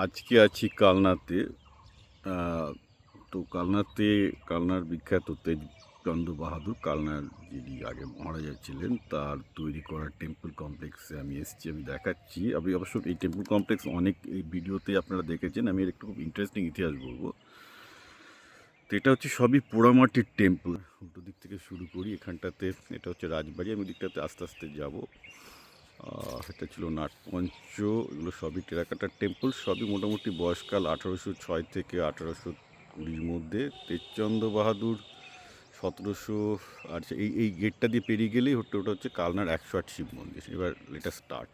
আজকে আছি কালনাতে। তো কালনার বিখ্যাত তেজচন্দ বাহাদুর কালনার যিনি আগে মহারাজা ছিলেন তার তৈরি করা টেম্পল কমপ্লেক্সে আমি এসেছি। আমি দেখাচ্ছি। আমি অবশ্য এই টেম্পল কমপ্লেক্স অনেক এই ভিডিওতে আপনারা দেখেছেন। আমি এর একটু খুব ইন্টারেস্টিং ইতিহাস বলবো। তো এটা হচ্ছে সবই পোড়ামাটির টেম্পল। উল্টো দিক থেকে শুরু করি। এখানটাতে এটা হচ্ছে রাজবাড়ি। আমি দিকটাতে আস্তে আস্তে যাব। এটা ছিল নাটপঞ্চ। এগুলো সবই টেরাকাটার টেম্পল। সবই মোটামুটি বয়সকাল 1806 থেকে 1820-র মধ্যে। তেজচন্দ বাহাদুর 1700। আর এই গেটটা দিয়ে পেরিয়ে গেলেই ওটা হচ্ছে কালনার 108 শিব মন্দির। এবার লেটা স্টার্ট।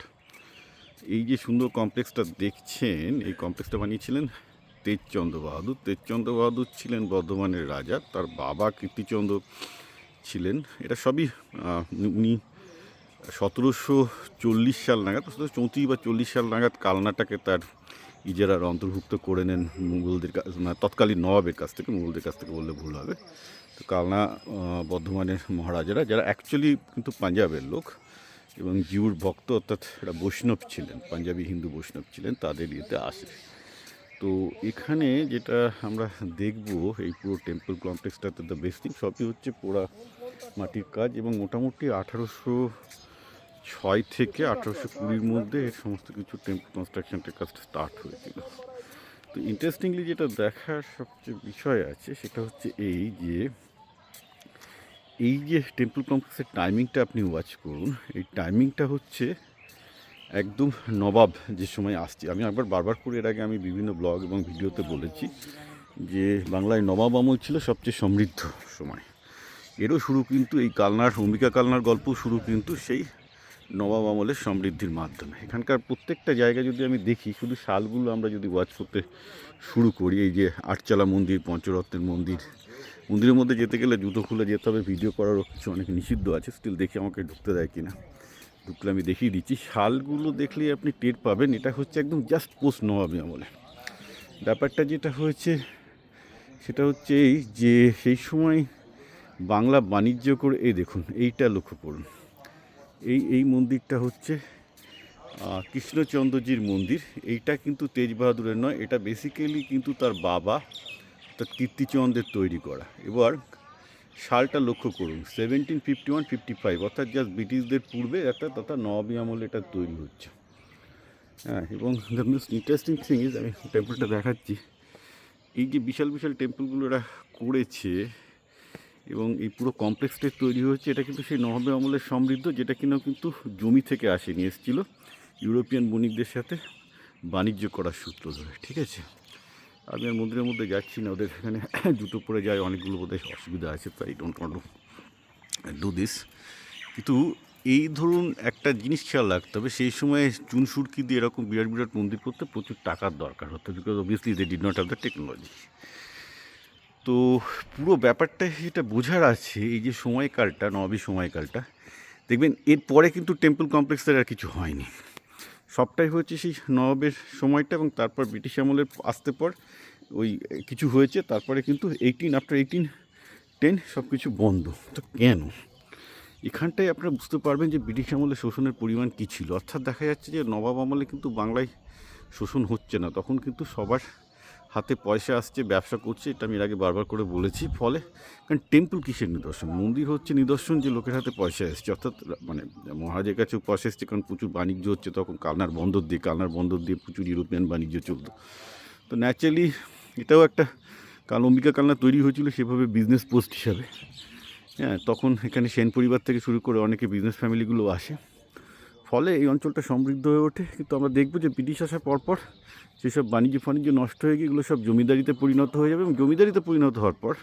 এই যে সুন্দর কমপ্লেক্সটা দেখছেন, এই কমপ্লেক্সটা বানিয়েছিলেন তেজচন্দ বাহাদুর ছিলেন বর্ধমানের রাজা। তার বাবা কীর্তিচন্দ্র ছিলেন। এটা সবই উনি 1740 সাল নাগাদ, 34 বা 40 সাল নাগাদ কালনাটাকে তার ইজারার অন্তর্ভুক্ত করে নেন মুঘলদের তৎকালীন নবাবের কাছ থেকে। মুঘলদের কাছ থেকে বললে ভুল হবে। তো কালনা বর্ধমানের মহারাজারা, যারা অ্যাকচুয়ালি কিন্তু পাঞ্জাবের লোক এবং জিউর ভক্ত, অর্থাৎ এরা বৈষ্ণব ছিলেন, পাঞ্জাবি হিন্দু বৈষ্ণব ছিলেন, তাদের ইয়েতে আসে। তো এখানে যেটা আমরা দেখব, এই পুরো টেম্পল কমপ্লেক্সটাতে দ্য বেস্ট থিং সবই হচ্ছে পোড়া মাটির কাজ এবং মোটামুটি 1806 থেকে 1820-র মধ্যে এর সমস্ত কিছু টেম্পল কনস্ট্রাকশনটার কাজটা স্টার্ট হয়েছিল। তো ইন্টারেস্টিংলি যেটা দেখার সবচেয়ে বিষয় আছে সেটা হচ্ছে এই যে টেম্পল কমপ্লেক্সের টাইমিংটা আপনি ওয়াচ করুন। এই টাইমিংটা হচ্ছে একদম নবাব যে সময় আসছে। আমি বারবার করে এর আগে আমি বিভিন্ন ব্লগ এবং ভিডিওতে বলেছি যে বাংলায় নবাব আমল ছিল সবচেয়ে সমৃদ্ধ সময়। এরও শুরু কিন্তু এই অম্বিকা কালনার গল্প শুরু কিন্তু সেই নবাব আমলের সমৃদ্ধির মাধ্যমে। এখানকার প্রত্যেকটা জায়গা যদি আমি দেখি, শুধু শালগুলো আমরা যদি ওয়াচ করতে শুরু করি, এই যে আটচালা মন্দির, পঞ্চরত্নের মন্দির, মন্দিরের মধ্যে যেতে গেলে জুতো খুলে যেতে হবে, ভিডিও করারও কিছু অনেক নিষিদ্ধ আছে। স্টিল দেখি আমাকে ঢুকতে দেয় কিনা। ঢুকলে আমি দেখিয়ে দিচ্ছি। শালগুলো দেখলেই আপনি টের পাবেন এটা হচ্ছে একদম জাস্ট পোস্ট নবাবী আমলে। ব্যাপারটা যেটা হয়েছে সেটা হচ্ছে এই যে সেই সময় বাংলা বাণিজ্য করে, এই দেখুন এইটা লক্ষ্য করুন। এই মন্দিরটা হচ্ছে কৃষ্ণচন্দ্রজির মন্দির। এইটা কিন্তু তেজ বাহাদুরের নয়, এটা বেসিক্যালি কিন্তু তার বাবা অর্থাৎ কীর্তিচন্দ্রের তৈরি করা। এবার সালটা লক্ষ্য করুন, 1751-55, অর্থাৎ জাস্ট ব্রিটিশদের পূর্বে অর্থাৎ নবাবী আমলে এটা তৈরি হচ্ছে। হ্যাঁ, এবং the most interesting thing is, আমি টেম্পলটা দেখাচ্ছি। এই যে বিশাল বিশাল টেম্পলগুলো এরা করেছে এবং এই পুরো কমপ্লেক্সটাই তৈরি হয়েছে, এটা কিন্তু সেই নবাবী আমলের সমৃদ্ধ, যেটা কিনা কিন্তু জমি থেকে নিয়ে এসেছিলো ইউরোপিয়ান বণিকদের সাথে বাণিজ্য করার সূত্র ধরে। ঠিক আছে, আমি আর মন্দিরের মধ্যে যাচ্ছি না, ওদের এখানে জুতো পরে যায়, অনেকগুলো বোধহয় অসুবিধা আছে, তাই don't want to do this. কিন্তু এই ধরুন একটা জিনিস খেয়াল রাখতে হবে, সেই সময় চুন সুরকি দিয়ে এরকম বিরাট বিরাট মন্দির করতে প্রচুর টাকার দরকার হতো, because obviously they did not have the technology. তো পুরো ব্যাপারটা যেটা বোঝার আছে, এই যে সময়কালটা, নবাবী সময়কালটা, দেখবেন এরপরে কিন্তু টেম্পল কমপ্লেক্সের আর কিছু হয়নি। সবটাই হয়েছে সেই নবাবের সময়টা, এবং তারপর ব্রিটিশ আমলের আসতে পর ওই কিছু হয়েছে, তারপরে কিন্তু আফটার 1810 সব কিছু বন্ধ। তো কেন? এখানটায় আপনারা বুঝতে পারবেন যে ব্রিটিশ আমলে শোষণের পরিমাণ কী ছিল। অর্থাৎ দেখা যাচ্ছে যে নবাব আমলে কিন্তু বাংলায় শোষণ হচ্ছে না, তখন কিন্তু সবার হাতে পয়সা আসছে, ব্যবসা করছে। এটা আমি এর আগে বারবার করে বলেছি। ফলে কারণ টেম্পল কিসের নিদর্শন? মন্দির হচ্ছে নিদর্শন যে লোকের হাতে পয়সা এসছে, অর্থাৎ মানে মহারাজের কাছেও পয়সা এসছে, কারণ প্রচুর বাণিজ্য হচ্ছে তখন কালনার বন্দর দিয়ে প্রচুর ইউরোপিয়ান বাণিজ্য চলতো। তো ন্যাচারালি এটাও একটা অম্বিকা কালনা তৈরি হয়েছিল সেভাবে বিজনেস পোস্ট হিসাবে। হ্যাঁ, তখন এখানে সেন পরিবার থেকে শুরু করে অনেকে বিজনেস ফ্যামিলিগুলো আসে, ফলে এই অঞ্চলটা সমৃদ্ধ হয়ে ওঠে। কিন্তু আমরা দেখব যে ব্রিটিশ আসার পরপর সেসব বাণিজ্য নষ্ট হয়ে গিয়ে এগুলো সব জমিদারিতে পরিণত হয়ে যাবে, এবং জমিদারিতে পরিণত হওয়ার পর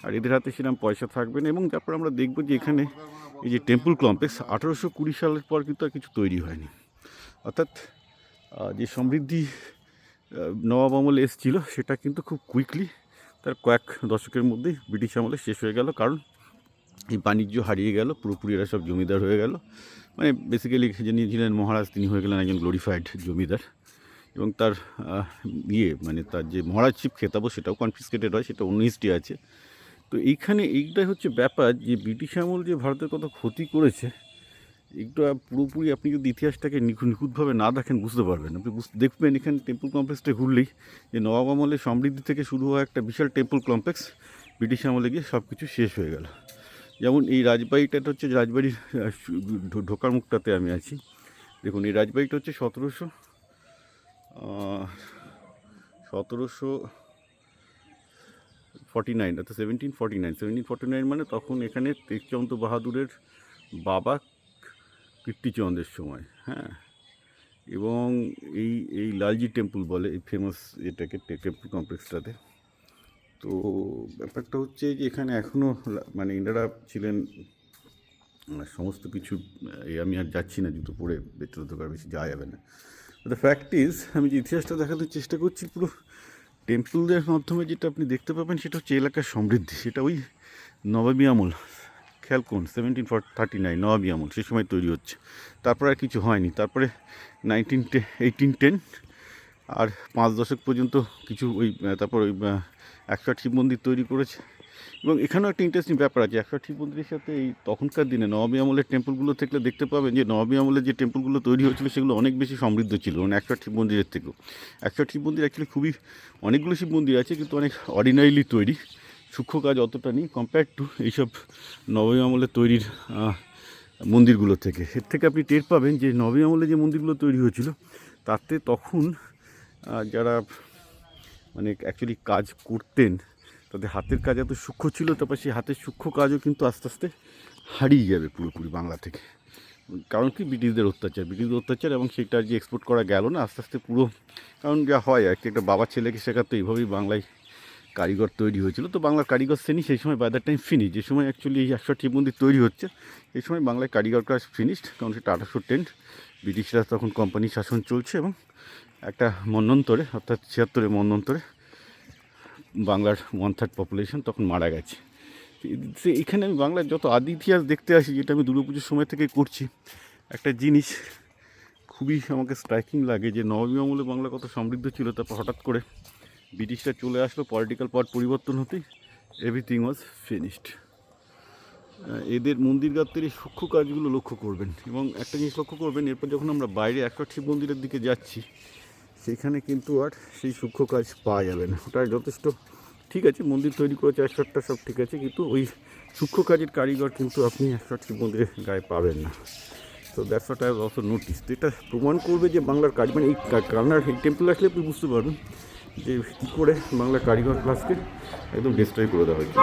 আর এদের হাতে সেরকম পয়সা থাকবে না। এবং তারপর আমরা দেখব যে এখানে এই যে টেম্পল কমপ্লেক্স 1820 সালের পর কিন্তু আর কিছু তৈরি হয়নি। অর্থাৎ যে সমৃদ্ধি নবাব আমলে এসেছিল সেটা কিন্তু খুব কুইকলি তার কয়েক দশকের মধ্যেই ব্রিটিশ আমলে শেষ হয়ে গেল, কারণ এই বাণিজ্য হারিয়ে গেল, পুরোপুরি এরা সব জমিদার হয়ে গেল। মানে বেসিক্যালি যিনি ছিলেন মহারাজ, তিনি হয়ে গেলেন একজন গ্লোরিফাইড জমিদার, এবং তার মানে তার যে মহারাজশিপ খেতাব সেটাও কনফিসকেটেড হয়, সেটা অন্য হিস্ট্রি আছে। তো এইটাই হচ্ছে ব্যাপার, যে ব্রিটিশ আমল যে ভারতের কত ক্ষতি করেছে একটু পুরোপুরি আপনি যদি ইতিহাসটাকে নিখুঁতভাবে না দেখেন বুঝতে পারবেন। আপনি দেখবেন এখানে টেম্পল কমপ্লেক্সটা ঘুরলেই যে নবাব আমলের সমৃদ্ধি থেকে শুরু হওয়া একটা বিশাল টেম্পল কমপ্লেক্স ব্রিটিশ আমলে গিয়ে সব কিছু শেষ হয়ে গেল। যেমন এই রাজবাড়িটা হচ্ছে রাজবাড়ির ঢোকার মুখটাতে আমি আছি। দেখুন এই রাজবাড়িটা হচ্ছে 1749, অর্থাৎ 1749 মানে তখন এখানে তেজচন্দ্র বাহাদুরের বাবা কীর্তিচন্দ্রের সময়, হ্যাঁ। এবং এই লালজি টেম্পল বলে এই ফেমাস এটাকে টেম্পল কমপ্লেক্সটাতে। তো ব্যাপারটা হচ্ছে যে এখানে এখনও মানে এনারা ছিলেন সমস্ত কিছু। আমি আর যাচ্ছি না, জুতো পরে ভেতরে ঢোকার বেশি যাওয়া যাবে না। দ্য ফ্যাক্ট ইজ, আমি যে ইতিহাসটা দেখাতে চেষ্টা করছি পুরো টেম্পলদের মাধ্যমে যেটা আপনি দেখতে পাবেন সেটা হচ্ছে এলাকার সমৃদ্ধি। সেটা ওই নবাবী আমল, খেয়াল করুন 1739 নবাবী আমল সে সময় তৈরি হচ্ছে। তারপরে আর কিছু হয়নি। তারপরে 1810 আর 5 দশক পর্যন্ত কিছু ওই তারপর ওই 108 শিব মন্দির তৈরি করেছে। এবং এখানেও একটা ইন্টারেস্টিং ব্যাপার আছে 108 শিব মন্দিরের সাথে এই তখনকার দিনে নবাবী আমলের টেম্পলগুলো থেকে দেখতে পাবেন যে নবাবী আমলের যে টেম্পলগুলো তৈরি হয়েছিল সেগুলো অনেক বেশি সমৃদ্ধ ছিল, মানে 108 শিব মন্দিরের থেকেও। 108 শিব মন্দির অ্যাকচুয়ালি খুবই অনেকগুলো শিব মন্দির আছে কিন্তু অনেক অর্ডিনারিলি তৈরি, সূক্ষ্ম কাজ অতটা নেই কম্পেয়ার টু এইসব নবাবী আমলের তৈরির মন্দিরগুলো থেকে। এর থেকে আপনি টের পাবেন যে নবাবী আমলে যে মন্দিরগুলো তৈরি হয়েছিল তাতে তখন যারা মানে অ্যাকচুয়ালি কাজ করতেন তাদের হাতের কাজ এত সূক্ষ্ম ছিল, তারপর সেই হাতের সূক্ষ্ম কাজও কিন্তু আস্তে আস্তে হারিয়ে যাবে পুরোপুরি বাংলা থেকে। কারণ কি ব্রিটিশদের অত্যাচার এবং সেটা যে এক্সপোর্ট করা গেল না আস্তে আস্তে পুরো। কারণ যা হয় আর কি, একটা বাবা ছেলেকে শেখাতো এইভাবেই বাংলায় কারিগর তৈরি হয়েছিল। তো বাংলার কারিগর শ্রেণী সেই সময় বাই দ্য টাইম ফিনিশ, যে সময় অ্যাকচুয়ালি এই 108 শিব মন্দির তৈরি হচ্ছে এই সময় বাংলায় কারিগর কাজ ফিনিশড। কারণ সেটা 1810, ব্রিটিশরা তখন কোম্পানি শাসন চলছে এবং একটা মন্বন্তরে অর্থাৎ 76 মন্বন্তরে বাংলার 1/3 পপুলেশন তখন মারা গেছে। এখানে আমি বাংলার যত আদি ইতিহাস দেখতে আসি, যেটা আমি দুর্গাপুজোর সময় থেকে করছি, একটা জিনিস খুবই আমাকে স্ট্রাইকিং লাগে যে নবাবী আমলে বাংলা কত সমৃদ্ধ ছিল, তারপর হঠাৎ করে ব্রিটিশরা চলে আসলো, পলিটিক্যাল পাওয়ার পরিবর্তন হতেই এভরিথিং ওয়াজ ফিনিশড। এদের মন্দির গাত্রের এই সূক্ষ্ম কাজগুলো লক্ষ্য করবেন এবং একটা জিনিস লক্ষ্য করবেন, এরপর যখন আমরা বাইরে 108 শিব মন্দিরের দিকে যাচ্ছি সেখানে কিন্তু আর সেই সূক্ষ্ম কাজ পাওয়া যাবে না। ওটা যথেষ্ট ঠিক আছে, মন্দির তৈরি করেছে 108টা, সব ঠিক আছে, কিন্তু ওই সূক্ষ্ম কাজের কারিগর কিন্তু আপনি 108 শিব মন্দিরের গায়ে পাবেন না। তো that's what I have also notice. তো এটা প্রমাণ করবে যে বাংলার কাজ মানে এই কালনার এই টেম্পল আসলে আপনি বুঝতে পারবেন যে কী করে বাংলার কারিগর ক্লাসকে একদম ডিস্ট্রয় করে দেওয়া হয়েছে।